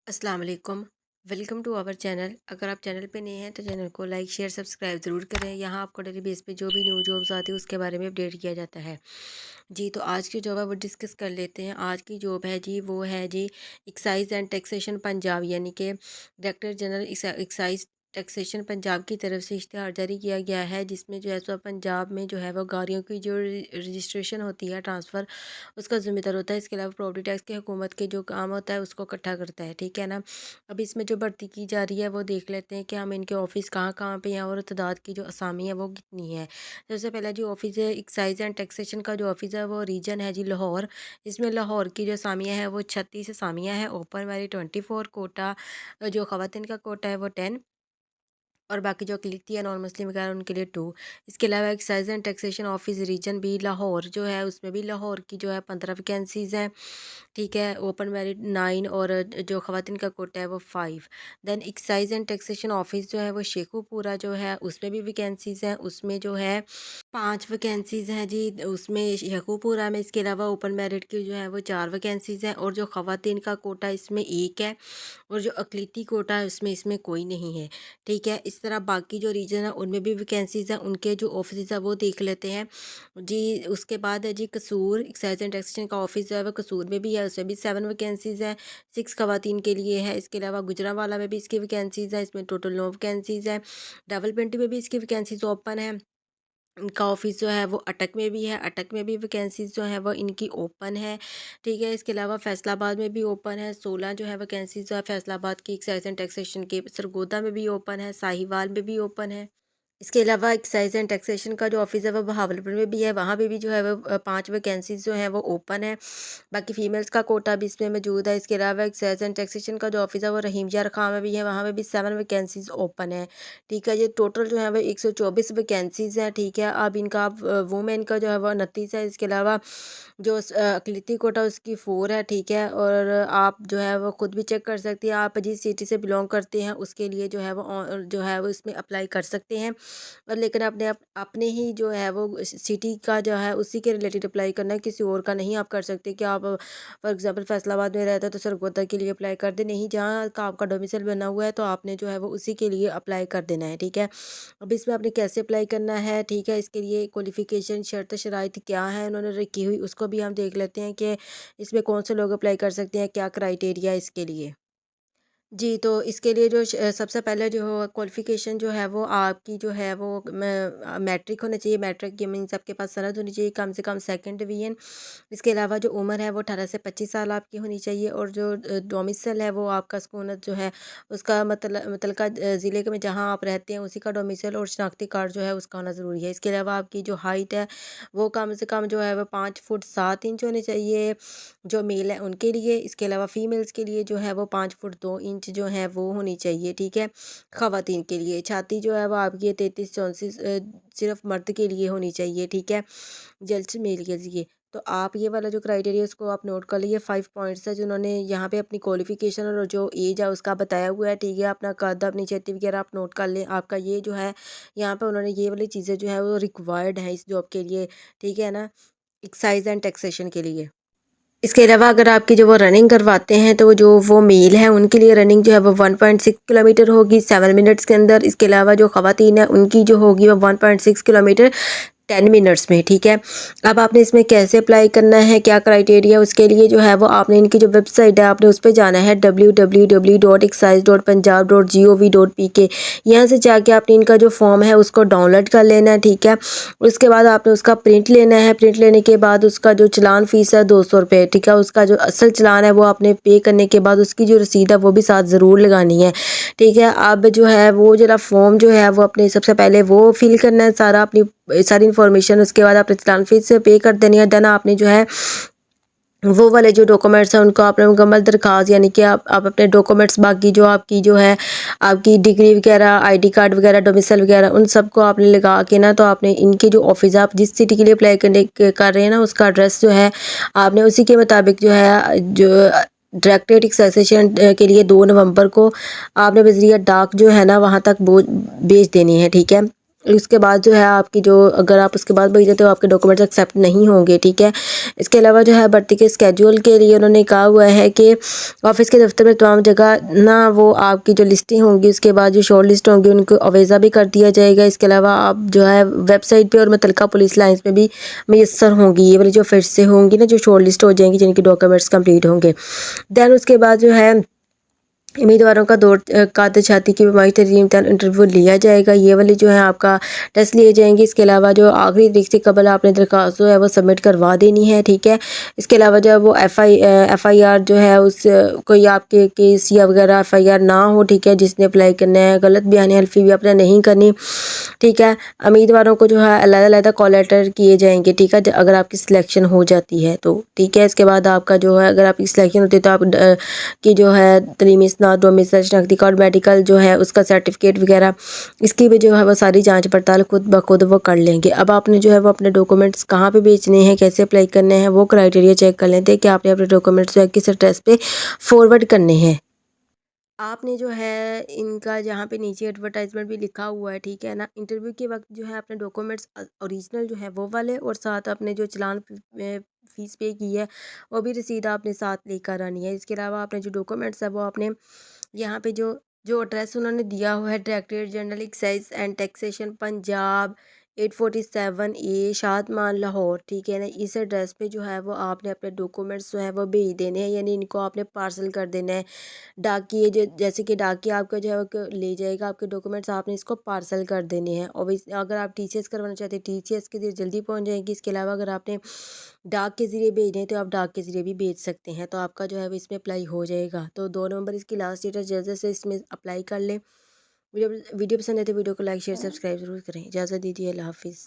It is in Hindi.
अस्सलाम वालेकुम। Welcome to our channel. अगर आप चैनल पे नए हैं तो चैनल को लाइक शेयर सब्सक्राइब ज़रूर करें। यहाँ आपको डेली बेस पे जो भी न्यू जॉब्स आती है उसके बारे में अपडेट किया जाता है। जी, तो आज की जॉब है वो डिस्कस कर लेते हैं। आज की जॉब है जी, वो है जी एक्साइज़ एंड टैक्सेशन पंजाब, यानी कि director general excise taxation Punjab की तरफ से इश्तिहार जारी किया गया है, जिसमें जो है सो पंजाब में जो है वो गाड़ियों की जो रजिस्ट्रेशन होती है, ट्रांसफ़र, उसका ज़िम्मेदार होता है। इसके अलावा प्रॉपर्टी टैक्स की हुकूमत के जो काम होता है उसको इकट्ठा करता है, ठीक है ना। अब इसमें जो भर्ती की जा रही है वो देख लेते हैं कि हम इनके ऑफिस कहाँ कहाँ पे हैं और तादाद की जो असामी है वो कितनी है। सबसे पहला जो ऑफिस है एक्साइज एंड टैक्सेशन का, जो ऑफिस है वो रीजन है जी लाहौर। इसमें लाहौर की जो असामियाँ है वो 36 असामियाँ हैं। ओपन मैरिट 24, कोटा जो ख़वातीन का कोटा है वो 10, और बाकी जो अक़लियती है नॉन मुस्लिम वगैरह उनके लिए 2। इसके अलावा excise and taxation office region भी लाहौर जो है उसमें भी लाहौर की जो है 15 वैकेंसीज़ हैं, ठीक है। ओपन मेरिट 9, और जो ख़वातीन का कोटा है वो 5। Then excise and taxation office जो है वो शेखुपुरा जो है उसमें भी वैकेंसीज़ हैं, उसमें जो है 5 वैकेंसीज़ हैं जी, उसमें शेखुपुरा में। इसके अलावा ओपन मेरिट की जो है वो 4 वैकेंसीज़ हैं, और जो ख़वातीन का कोटा इसमें 1 है, और जो अक़लियती कोटा है उसमें इसमें कोई नहीं है, ठीक है। इस तरह बाकी जो रीजन है उनमें भी वैकेंसीज़ हैं, उनके जो ऑफिस है वो देख लेते हैं जी। उसके बाद है जी कसूर, एक्साइज एंड टैक्सेशन का ऑफिस जो है वो कसूर में भी है, उसमें भी 7 वैकेंसीज़ हैं, 6 ख़वातीन के लिए है। इसके अलावा गुजरांवाला में भी इसकी वैकेंसीज़ है, इसमें टोटल 9 वैकेंसीज़ हैं। रावलपिंडी में भी इसकी वैकेंसीज़ ओपन है। इनका ऑफिस जो है वो अटक में भी है, अटक में भी वैकेंसीज़ जो है वो इनकी ओपन है, ठीक है। इसके अलावा फैसलाबाद में भी ओपन है, 16 जो है वैकेंसीज़ जो है फैसलाबाद की एक्साइज एंड टैक्सेशन के। सरगोदा में भी ओपन है, साहिवाल में भी ओपन है। इसके अलावा एक्साइज एंड टैक्सेशन का जो ऑफिस है वो बहावलपुर में भी है, वहाँ पे भी जो है वो 5 वैकेंसीज़ जो हैं वो ओपन है। बाकी फ़ीमेल्स का कोटा भी इसमें मौजूद है। इसके अलावा एक्साइज एंड टैक्सेशन का जो ऑफिस है वो रहीम यार खां में भी है, वहाँ पे भी 7 वैकेंसीज़ ओपन है, ठीक है। ये टोटल जो है वो 124 वैकेंसीज़ हैं, ठीक है। अब इनका वुमेन का जो है वो 29 है। इसके अलावा जो अक़लियती कोटा उसकी 4 है, ठीक है। और आप जो है वो खुद भी चेक कर सकती हैं, आप जिस सिटी से बिलोंग करते हैं उसके लिए जो है वो जो है वो इसमें अप्लाई कर सकते हैं। और लेकिन अपने ही जो है वो सिटी का जो है उसी के रिलेटेड अप्लाई करना है, किसी और का नहीं आप कर सकते कि आप फॉर एग्जांपल फैसलाबाद में रहते हैं तो सरगोदा के लिए अप्लाई कर दें, नहीं। जहाँ का आपका डोमिसाइल बना हुआ है तो आपने जो है वो उसी के लिए अप्लाई कर देना है, ठीक है। अब इसमें आपने कैसे अप्लाई करना है, ठीक है, इसके लिए क्वालिफ़िकेशन शर्त शराइत क्या है उन्होंने रखी हुई, उसको भी हम देख लेते हैं कि इसमें कौन से लोग अप्लाई कर सकते हैं, क्या क्राइटेरिया है इसके लिए। जी, तो इसके लिए जो सबसे पहले जो क्वालिफ़िकेशन जो है वो आपकी जो है वो मैट्रिक होना चाहिए। मैट्रिक ये मीन्स आपके पास सनद होनी चाहिए कम से कम 2nd डिवीज़न। इसके अलावा जो उम्र है वो 18 से 25 साल आपकी होनी चाहिए, और जो डोमिसाइल है वो आपका सुकूनत जो है उसका मुतलका ज़िले के में जहाँ आप रहते हैं उसी का डोमिसाइल और शनाख्ती कार्ड जो है उसका होना ज़रूरी है। इसके अलावा आपकी जो हाइट है वो कम से कम जो है वो 5 फुट 7 इंच होनी चाहिए, जो मेल है उनके लिए। इसके अलावा फ़ीमेल्स के लिए जो है वो 5 फुट 2 इंच जो है वो होनी चाहिए, ठीक है। ख़वातीन के लिए छाती जो है वो आपकी 33-34 सिर्फ़ मर्द के लिए होनी चाहिए, ठीक है, जेंट्स मेल के लिए। तो आप ये वाला जो क्राइटेरिया उसको आप नोट कर लीजिए। 5 पॉइंट्स है जिन्होंने यहाँ पे अपनी क्वालिफ़िकेशन और जो एज है उसका बताया हुआ है, ठीक है। अपना कद, अपनी छाती वगैरह आप नोट कर लें। आपका ये जो है यहाँ पे उन्होंने ये वाली चीज़ें जो है वो रिक्वायर्ड है इस जॉब के लिए, ठीक है ना, एक्साइज़ एंड टैक्सेशन के लिए। इसके अलावा अगर आपकी जो वो रनिंग करवाते हैं तो जो वो मेल है उनके लिए रनिंग जो है वो 1.6 किलोमीटर होगी 7 मिनट्स के अंदर। इसके अलावा जो ख़वातीन है उनकी जो होगी वो 1.6 किलोमीटर 10 मिनट्स में, ठीक है। अब आपने इसमें कैसे अप्लाई करना है, क्या क्राइटेरिया, उसके लिए जो है वो आपने इनकी जो वेबसाइट है आपने उस पे जाना है www.excise.punjab.gov.pk। यहाँ से जाके आपने इनका जो फॉर्म है उसको डाउनलोड कर लेना है, ठीक है। उसके बाद आपने उसका प्रिंट लेना है। प्रिंट लेने के बाद उसका जो चलान फ़ीस है 200 रुपये, ठीक है। उसका जो असल चलान है वो आपने पे करने के बाद उसकी जो रसीद है वो भी साथ ज़रूर लगानी है, ठीक है। अब जो है वो जरा फॉर्म जो है वो अपने सबसे पहले वो फिल करना है सारा, अपनी सारी इन्फॉर्मेशन। उसके बाद आपने चलान फ़ीस से पे कर देनी है। देन आपने जो है वो वाले जो डॉक्यूमेंट्स हैं उनको आपने मुकम्मल दरखास्त, यानी कि आप अपने डॉक्यूमेंट्स बाकी जो आपकी जो है आपकी डिग्री वगैरह, आईडी कार्ड वगैरह, डोमिसाइल वगैरह उन सबको आपने लगा के ना, तो आपने इनके जो ऑफिस है आप जिस सिटी के लिए अप्लाई कर रहे हैं ना उसका एड्रेस जो है आपने उसी के मुताबिक जो है जो डायरेक्टरेट टैक्सेशन के लिए 2 नवंबर को आपने बजरिया डाक जो है ना वहाँ तक वो भेज देनी है, ठीक है। उसके बाद जो है आपकी जो अगर आप उसके बाद भेजें तो आपके डॉक्यूमेंट्स एक्सेप्ट नहीं होंगे, ठीक है। इसके अलावा जो है भर्ती के स्केड्यूल के लिए उन्होंने कहा हुआ है कि ऑफिस के दफ्तर में तमाम जगह ना वो आपकी जो लिस्टें होंगी उसके बाद जो शॉर्ट लिस्ट होंगी उनको अवेज़ा भी कर दिया जाएगा। इसके अलावा आप जो है वेबसाइट पे और मुतलका पुलिस लाइंस में भी मैसर होंगी ये वाली जो फिर से होंगी ना जो शॉर्ट लिस्ट हो जाएंगी जिनके डॉक्यूमेंट्स कंप्लीट होंगे। दैन उसके बाद जो है उम्मीदवारों का दौर कातिल छाती की बीमारी तरीम इंटरव्यू लिया जाएगा। ये वाली जो है आपका टेस्ट लिए जाएंगे। इसके अलावा जो आखिरी तारीख से कबल आपने दरख्वास्त जो है वो सबमिट करवा देनी है, ठीक है। इसके अलावा जो है वो FIR जो है उस कोई आपके केस या वगैरह FIR ना हो, ठीक है, जिसने अप्लाई करना है। गलत बयानी हल्फी भी आपने नहीं करनी, ठीक है। उम्मीदवारों को जो है अलग-अलग कॉल लेटर किए जाएंगे, ठीक है, अगर आपकी सिलेक्शन हो जाती है तो, ठीक है। इसके बाद आपका जो है अगर आपकी सिलेक्शन होती है तो आप की जो है तलीमी इसनाद डोमिसाइल शनाख्ती कार्ड मेडिकल जो है उसका सर्टिफिकेट वगैरह इसकी भी जो है वो सारी जांच पड़ताल खुद ब खुद वो कर लेंगे। अब आपने जो है वो अपने डॉक्यूमेंट्स कहाँ पे बेचने हैं, कैसे अप्लाई करने हैं, वो क्राइटेरिया चेक कर लेते हैं कि आपने अपने डॉक्यूमेंट्स जो है किस एड्रेस पे फॉरवर्ड करने हैं। आपने जो है इनका जहाँ पे नीचे एडवर्टाइजमेंट भी लिखा हुआ है, ठीक है ना, इंटरव्यू के वक्त जो है अपने डॉक्यूमेंट्स ओरिजिनल जो है वो वाले और साथ अपने जो चलान फीस पे की है वो भी रसीद आपने साथ लेकर आनी है। इसके अलावा आपने जो डॉक्यूमेंट्स है वो आपने यहाँ पे जो जो एड्रेस उन्होंने दिया हुआ है directorate general excise and taxation Punjab 847A Shadman Lahore, ठीक है ना, इस एड्रेस पे जो है वो आपने अपने डॉक्यूमेंट्स जो है वो भेज देने हैं, यानी इनको आपने पार्सल कर देना है। डाकिए जो जैसे कि डाकिया आपका जो है वो ले जाएगा आपके डॉक्यूमेंट्स, आपने इसको पार्सल कर देने हैं। और अगर आप TCS करवाना चाहते हैं TCS के ज़रिए जल्दी पहुंच जाएंगी। इसके अलावा अगर आपने डाक के ज़रिए भेजने हैं तो आप डाक के ज़रिए भी भेज सकते हैं, तो आपका जो है वो इसमें अप्लाई हो जाएगा। तो 2 नवंबर इसकी लास्ट डेट है, जल्द से इसमें अप्लाई कर लें। वीडियो वीडियो पसंद है तो वीडियो को लाइक शेयर सब्सक्राइब ज़रूर करें। इजाज़त दीजिए, अल्लाह हाफिज़।